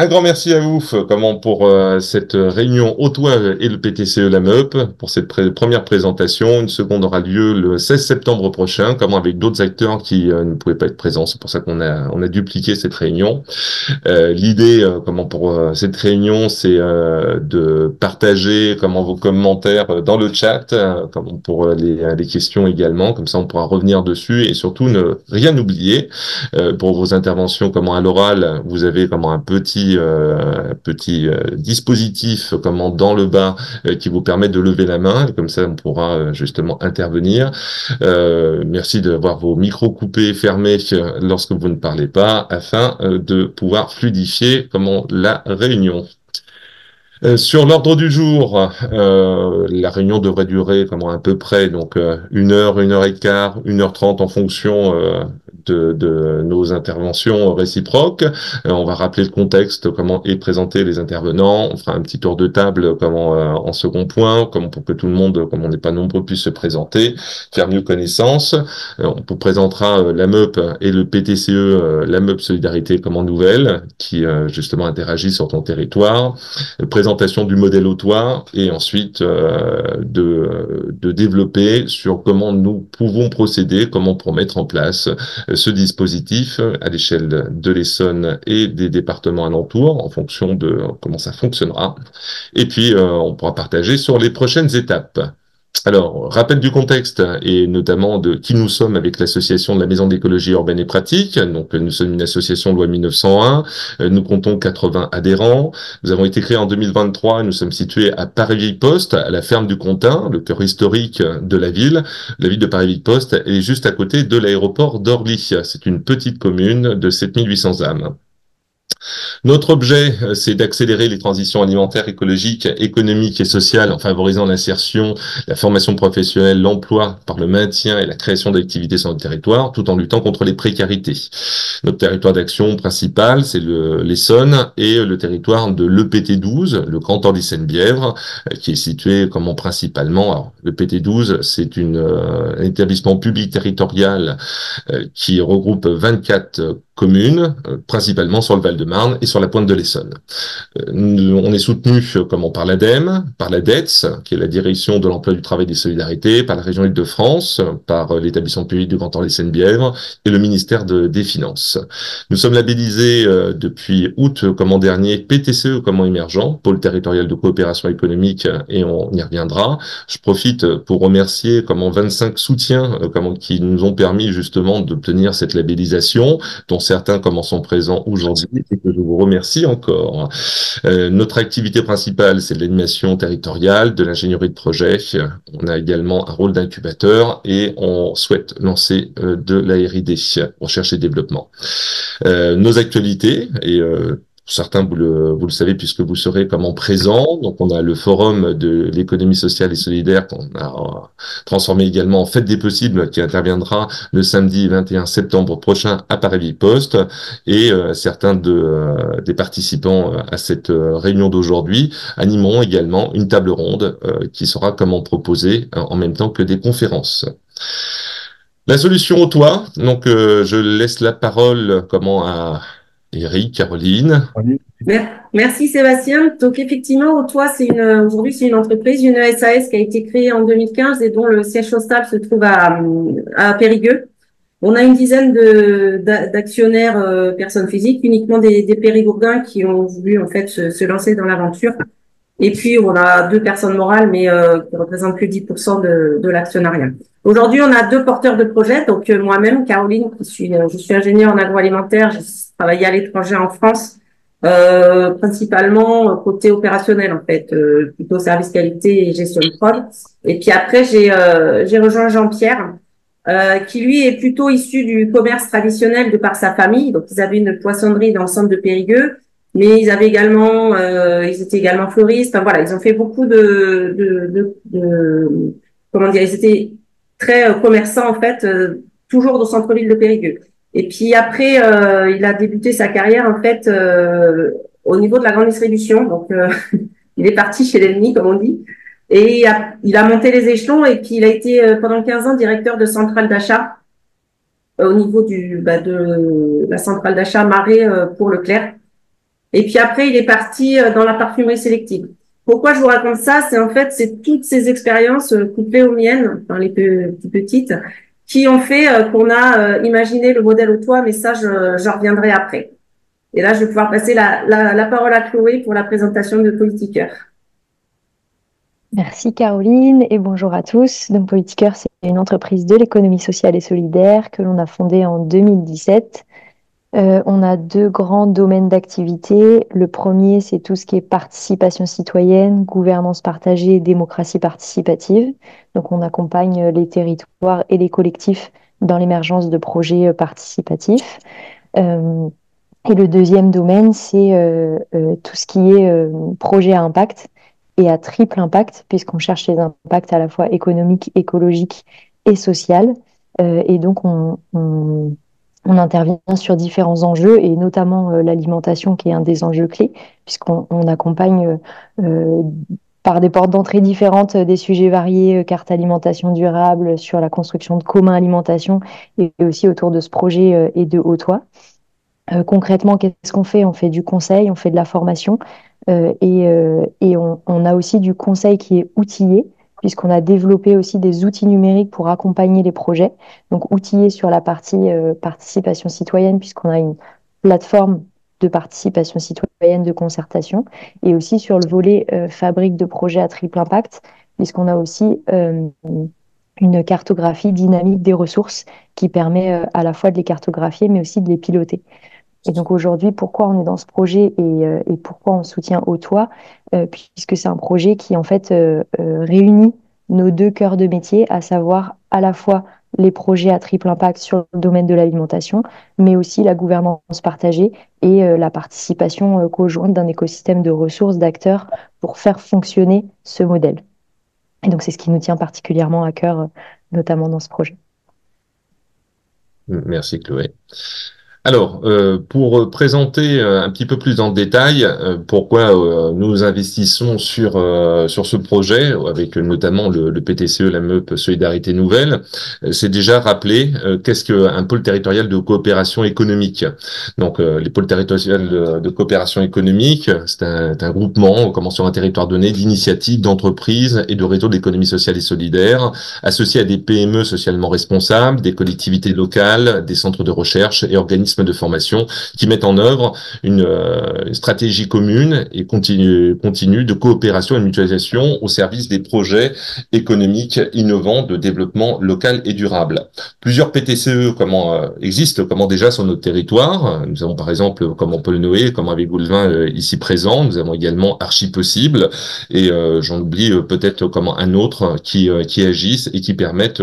Un grand merci à vous, pour cette réunion Autoin et le PTCE La Meup pour cette première présentation. Une seconde aura lieu le 16 septembre prochain, avec d'autres acteurs qui ne pouvaient pas être présents. C'est pour ça qu'on a dupliqué cette réunion. L'idée, pour cette réunion, c'est de partager vos commentaires dans le chat, pour les questions également. Comme ça, on pourra revenir dessus et surtout ne rien oublier. Pour vos interventions, à l'oral, vous avez un petit dispositif dans le bas qui vous permet de lever la main. Et comme ça, on pourra justement intervenir. Merci d'avoir vos micros coupés, fermés lorsque vous ne parlez pas, afin de pouvoir fluidifier la réunion. Sur l'ordre du jour, la réunion devrait durer à peu près 1 heure, 1 heure et quart, 1 heure 30 en fonction de nos interventions réciproques. On va rappeler le contexte, et présenter les intervenants. On fera un petit tour de table en second point, pour que tout le monde, comme on n'est pas nombreux, puisse se présenter, faire mieux connaissance. On vous présentera la MEUP et le PTCE, la MEUP Solidarité nouvelle, qui justement interagit sur ton territoire. Présentation du modèle Autoin et ensuite de développer sur comment nous pouvons procéder, pour mettre en place ce dispositif à l'échelle de l'Essonne et des départements alentours en fonction de comment ça fonctionnera. Et puis, on pourra partager sur les prochaines étapes. Alors, rappel du contexte et notamment de qui nous sommes avec l'association de la Maison d'écologie urbaine et pratique. Donc, nous sommes une association loi 1901. Nous comptons 80 adhérents. Nous avons été créés en 2023. Nous sommes situés à Paris-Vieille-Poste, à la ferme du Contint, le cœur historique de la ville. La ville de Paris-Vieille-Poste est juste à côté de l'aéroport d'Orly. C'est une petite commune de 7800 âmes. Notre objet, c'est d'accélérer les transitions alimentaires, écologiques, économiques et sociales en favorisant l'insertion, la formation professionnelle, l'emploi par le maintien et la création d'activités sur notre territoire, tout en luttant contre les précarités. Notre territoire d'action principal, c'est l'Essonne et le territoire de l'EPT12, le Grand Orly-Seine-Bièvre, qui est situé principalement. Alors, l'EPT12, c'est un établissement public territorial qui regroupe 24 communes, principalement sur le Val-de-Marne et sur la pointe de l'Essonne. On est soutenu par l'ADEME, par la DETS, qui est la Direction de l'Emploi du Travail et des Solidarités, par la région Île-de-France, par l'établissement public du Grand Orly-Seine-Bièvre et le ministère des Finances. Nous sommes labellisés depuis août dernier PTCE émergent, pôle territorial de coopération économique, et on y reviendra. Je profite pour remercier 25 soutiens qui nous ont permis justement d'obtenir cette labellisation, dont certains sont présents aujourd'hui et que je vous remercie encore. Notre activité principale, c'est de l'animation territoriale, de l'ingénierie de projet. On a également un rôle d'incubateur et on souhaite lancer de la R&D, recherche et développement. Nos actualités, et certains, vous le savez, puisque vous serez présent. Donc, on a le forum de l'économie sociale et solidaire qu'on a transformé également en fête des possibles, qui interviendra le samedi 21 septembre prochain à Paris-Vieille-Poste. Et certains des participants à cette réunion d'aujourd'hui animeront également une table ronde qui sera proposée en même temps que des conférences. La solution au toit. Donc, je laisse la parole à Eric, Caroline. Merci Sébastien. Donc effectivement, Toi, aujourd'hui c'est une entreprise, une SAS qui a été créée en 2015 et dont le siège social se trouve à Périgueux. On a une dizaine d'actionnaires, personnes physiques, uniquement des Périgourdins qui ont voulu en fait se lancer dans l'aventure. Et puis on a 2 personnes morales, mais qui représentent que 10% de l'actionnariat. Aujourd'hui, on a 2 porteurs de projet. Donc moi-même, Caroline, je suis ingénieure en agroalimentaire. J'ai travaillé à l'étranger en France, principalement côté opérationnel en fait, plutôt service qualité et gestion de prod. Et puis après, j'ai rejoint Jean-Pierre, qui lui est plutôt issu du commerce traditionnel de par sa famille. Donc ils avaient une poissonnerie dans le centre de Périgueux. Mais ils étaient également fleuristes. Enfin voilà, ils ont fait beaucoup ils étaient très commerçants en fait, toujours au centre-ville de Périgueux. Et puis après, il a débuté sa carrière en fait au niveau de la grande distribution. Donc il est parti chez l'ennemi, comme on dit, et il a monté les échelons. Et puis il a été pendant 15 ans directeur de centrale d'achat au niveau de la centrale d'achat Marais pour Leclerc. Et puis après, il est parti dans la parfumerie sélective. Pourquoi je vous raconte ça? C'est en fait, c'est toutes ces expériences couplées aux miennes, enfin les plus petites, qui ont fait qu'on a imaginé le modèle au toit, mais ça, j'en reviendrai après. Et là, je vais pouvoir passer la parole à Chloé pour la présentation de Politiqueur. Merci Caroline et bonjour à tous. Donc Politiqueur, c'est une entreprise de l'économie sociale et solidaire que l'on a fondée en 2017. On a deux grands domaines d'activité. Le premier, c'est tout ce qui est participation citoyenne, gouvernance partagée et démocratie participative. Donc on accompagne les territoires et les collectifs dans l'émergence de projets participatifs. Et le deuxième domaine, c'est tout ce qui est projet à impact et à triple impact, puisqu'on cherche les impacts à la fois économiques, écologiques et social. Et donc, on intervient sur différents enjeux, et notamment l'alimentation, qui est un des enjeux clés, puisqu'on accompagne par des portes d'entrée différentes des sujets variés, carte alimentation durable, sur la construction de communs alimentation, et aussi autour de ce projet et de Haut Toit. Concrètement, qu'est-ce qu'on fait? On fait du conseil, on fait de la formation et on a aussi du conseil qui est outillé, puisqu'on a développé aussi des outils numériques pour accompagner les projets. Donc, outillé sur la partie participation citoyenne, puisqu'on a une plateforme de participation citoyenne de concertation, et aussi sur le volet fabrique de projets à triple impact, puisqu'on a aussi une cartographie dynamique des ressources qui permet à la fois de les cartographier, mais aussi de les piloter. Et donc aujourd'hui, pourquoi on est dans ce projet et pourquoi on soutient Haut Toit, puisque c'est un projet qui en fait réunit nos deux cœurs de métier, à savoir à la fois les projets à triple impact sur le domaine de l'alimentation, mais aussi la gouvernance partagée et la participation conjointe d'un écosystème de ressources, d'acteurs, pour faire fonctionner ce modèle. Et donc c'est ce qui nous tient particulièrement à cœur, notamment dans ce projet. Merci Chloé. Alors, pour présenter un petit peu plus dans le détail pourquoi nous investissons sur ce projet, avec notamment le PTCE, la MEUP Solidarité Nouvelle, c'est déjà rappeler qu'est-ce qu'un pôle territorial de coopération économique. Donc, les pôles territoriaux de coopération économique, c'est un groupement, comme sur un territoire donné, d'initiatives, d'entreprises et de réseaux d'économie sociale et solidaire, associés à des PME socialement responsables, des collectivités locales, des centres de recherche et organismes de formation qui mettent en œuvre une stratégie commune et continue de coopération et de mutualisation au service des projets économiques innovants de développement local et durable. Plusieurs PTCE existent déjà sur notre territoire. Nous avons par exemple Pôle-Noé, avec Goulevin ici présent. Nous avons également Archi Possible et j'en oublie peut-être un autre qui agissent et qui permettent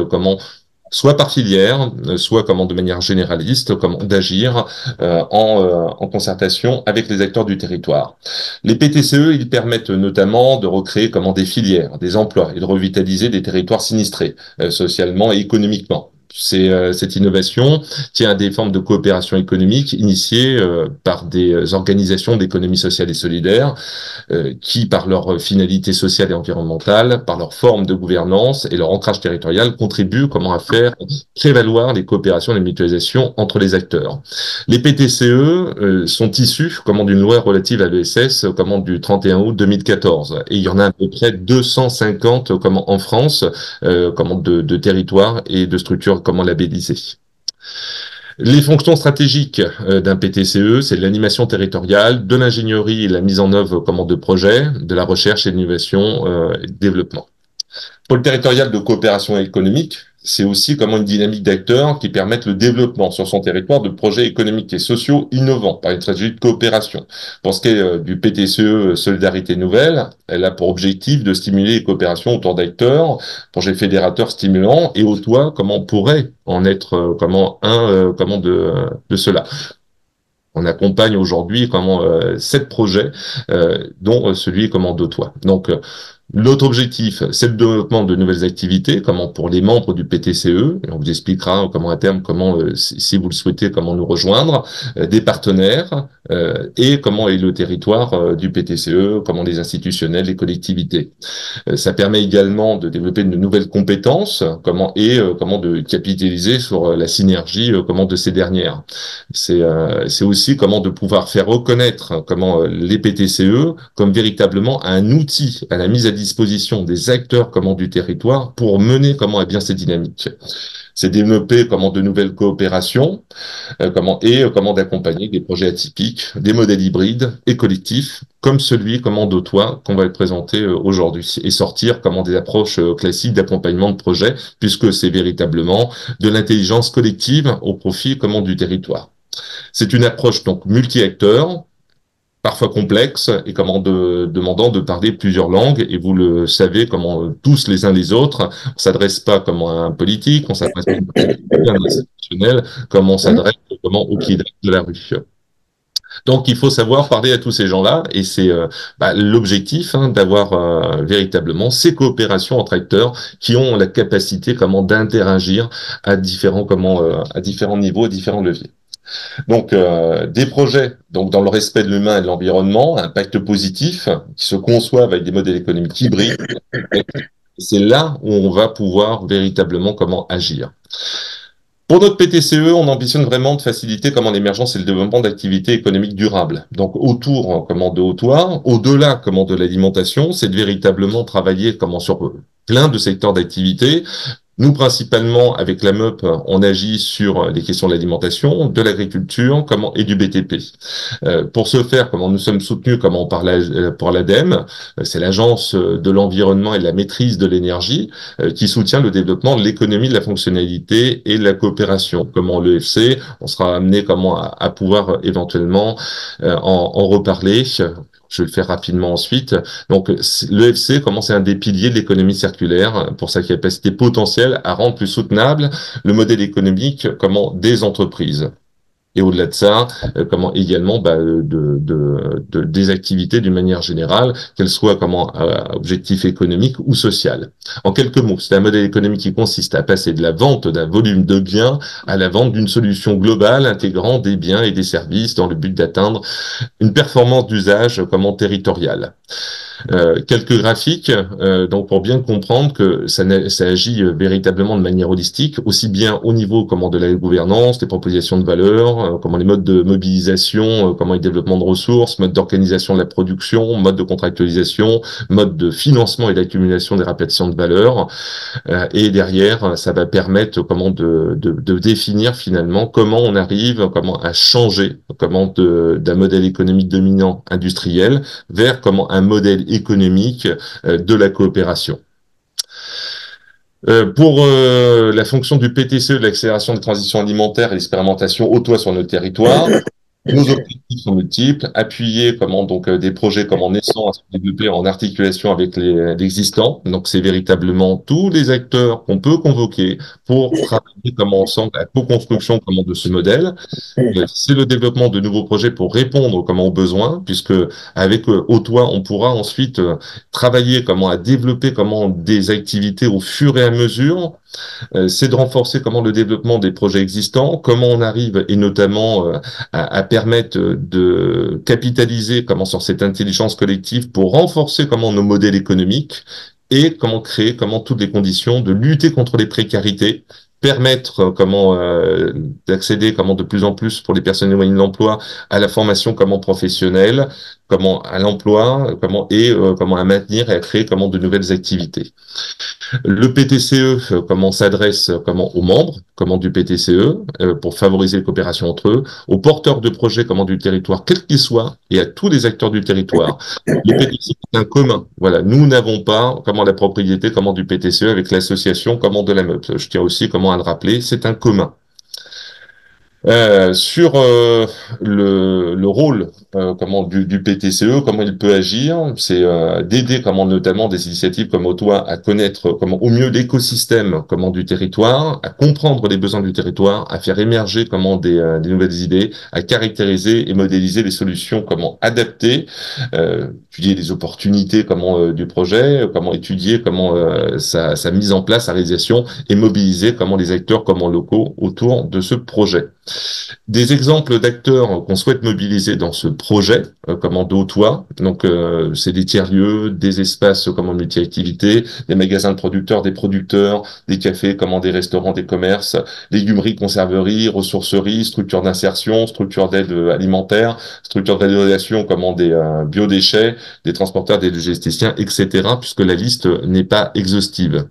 soit par filière, soit de manière généraliste, d'agir en concertation avec les acteurs du territoire. Les PTCE, ils permettent notamment de recréer des filières, des emplois et de revitaliser des territoires sinistrés, socialement et économiquement. Cette innovation tient à des formes de coopération économique initiées par des organisations d'économie sociale et solidaire qui, par leur finalité sociale et environnementale, par leur forme de gouvernance et leur ancrage territorial, contribuent à faire prévaloir les coopérations et les mutualisations entre les acteurs. Les PTCE sont issus d'une loi relative à l'ESS du 31 août 2014. Et il y en a à peu près 250 en France de territoires et de structures labellisées. Les fonctions stratégiques d'un PTCE, c'est de l'animation territoriale, de l'ingénierie et la mise en œuvre de projets, de la recherche et de l'innovation et de développement. Pôle territorial de coopération économique, c'est aussi une dynamique d'acteurs qui permettent le développement sur son territoire de projets économiques et sociaux innovants par une stratégie de coopération. Pour ce qui est du PTCE Solidarité Nouvelle, elle a pour objectif de stimuler les coopérations autour d'acteurs, projets fédérateurs stimulants, et Haut Toit, comment on pourrait en être de cela. On accompagne aujourd'hui 7 projets, dont celui Haut Toit. Donc, L'autre objectif, c'est le développement de nouvelles activités, comment pour les membres du PTCE, et on vous expliquera comment à terme, comment, si vous le souhaitez, comment nous rejoindre, des partenaires, et comment est le territoire du PTCE, comment les institutionnels, les collectivités. Ça permet également de développer de nouvelles compétences, comment de capitaliser sur la synergie, comment de ces dernières. C'est aussi comment de pouvoir faire reconnaître comment les PTCE comme véritablement un outil à la mise à disposition des acteurs comment du territoire pour mener comment à bien ces dynamiques. C'est développer comment de nouvelles coopérations, comment d'accompagner des projets atypiques, des modèles hybrides et collectifs, comme celui comment d'Autois qu'on va présenter aujourd'hui, et sortir comment des approches classiques d'accompagnement de projets, puisque c'est véritablement de l'intelligence collective au profit comment du territoire. C'est une approche donc multi-acteurs, parfois complexe et demandant de parler plusieurs langues. Et vous le savez, comment tous les uns les autres, on s'adresse pas comme à un politique, on s'adresse pas à un institutionnel, comme on s'adresse comment au pied de la rue. Donc, il faut savoir parler à tous ces gens-là, et c'est l'objectif d'avoir véritablement ces coopérations entre acteurs qui ont la capacité comment d'interagir à différents niveaux, à différents leviers. Donc, des projets donc dans le respect de l'humain et de l'environnement, un pacte positif qui se conçoivent avec des modèles économiques hybrides. C'est là où on va pouvoir véritablement comment agir. Pour notre PTCE, on ambitionne vraiment de faciliter comment l'émergence et le développement d'activités économiques durables. Donc autour comment de Hautoir, au-delà comment de l'alimentation, c'est de véritablement travailler comment sur plein de secteurs d'activité. Nous, principalement, avec la MEUP, on agit sur les questions de l'alimentation, de l'agriculture, et du BTP. Pour ce faire, comment nous sommes soutenus, par l'ADEME, c'est l'Agence de l'environnement et de la maîtrise de l'énergie, qui soutient le développement de l'économie de la fonctionnalité et de la coopération. Comment l'EFC, on sera amené à pouvoir éventuellement en reparler. Je vais le faire rapidement ensuite. Donc, l'EFC, c'est un des piliers de l'économie circulaire pour sa capacité potentielle à rendre plus soutenable le modèle économique, des entreprises. Et au-delà de ça, également des activités d'une manière générale, qu'elles soient objectif économique ou social. En quelques mots, c'est un modèle économique qui consiste à passer de la vente d'un volume de biens à la vente d'une solution globale intégrant des biens et des services dans le but d'atteindre une performance d'usage territoriale. Quelques graphiques, donc pour bien comprendre que ça agit véritablement de manière holistique, aussi bien au niveau de la gouvernance, des propositions de valeur, les modes de mobilisation, les développements de ressources, mode d'organisation de la production, mode de contractualisation, mode de financement et d'accumulation des répartitions de valeur. Et derrière, ça va permettre de définir finalement comment on arrive à changer d'un modèle économique dominant industriel vers un modèle économique de la coopération. Pour la fonction du PTCE, de l'accélération des transitions alimentaires et l'expérimentation Hautois sur notre territoire, nos objectifs sont multiples, appuyer des projets naissants à se développer en articulation avec l'existant. Donc c'est véritablement tous les acteurs qu'on peut convoquer pour travailler ensemble à la co-construction de ce modèle. C'est le développement de nouveaux projets pour répondre aux besoins, puisque avec Hautois, on pourra ensuite travailler à développer des activités au fur et à mesure. C'est de renforcer le développement des projets existants, comment on arrive et notamment à permettre de capitaliser sur cette intelligence collective pour renforcer nos modèles économiques et créer toutes les conditions de lutter contre les précarités, permettre d'accéder de plus en plus pour les personnes éloignées de l'emploi à la formation professionnelle, à l'emploi, à maintenir et à créer de nouvelles activités. Le PTCE, s'adresse aux membres, du PTCE, pour favoriser les coopérations entre eux, aux porteurs de projets, du territoire, quels qu'ils soient, et à tous les acteurs du territoire. Le PTCE est un commun. Voilà, nous n'avons pas, la propriété, du PTCE avec l'association, de la MEUP. Je tiens aussi, à le rappeler, c'est un commun. Sur le rôle du PTCE, comment il peut agir, c'est d'aider notamment des initiatives comme Autois à connaître au mieux l'écosystème du territoire, à comprendre les besoins du territoire, à faire émerger des nouvelles idées, à caractériser et modéliser les solutions, comment adapter, étudier les opportunités du projet, comment étudier sa mise en place, sa réalisation et mobiliser les acteurs locaux autour de ce projet. Des exemples d'acteurs qu'on souhaite mobiliser dans ce projet, de Haut-Toit. Donc, c'est des tiers-lieux, des espaces multi-activités, des magasins de producteurs, des producteurs, des cafés, des restaurants, des commerces, légumeries, conserveries, ressourceries, structures d'insertion, structures d'aide alimentaire, structures d'adaptation, des biodéchets, des transporteurs, des logisticiens, etc., puisque la liste n'est pas exhaustive.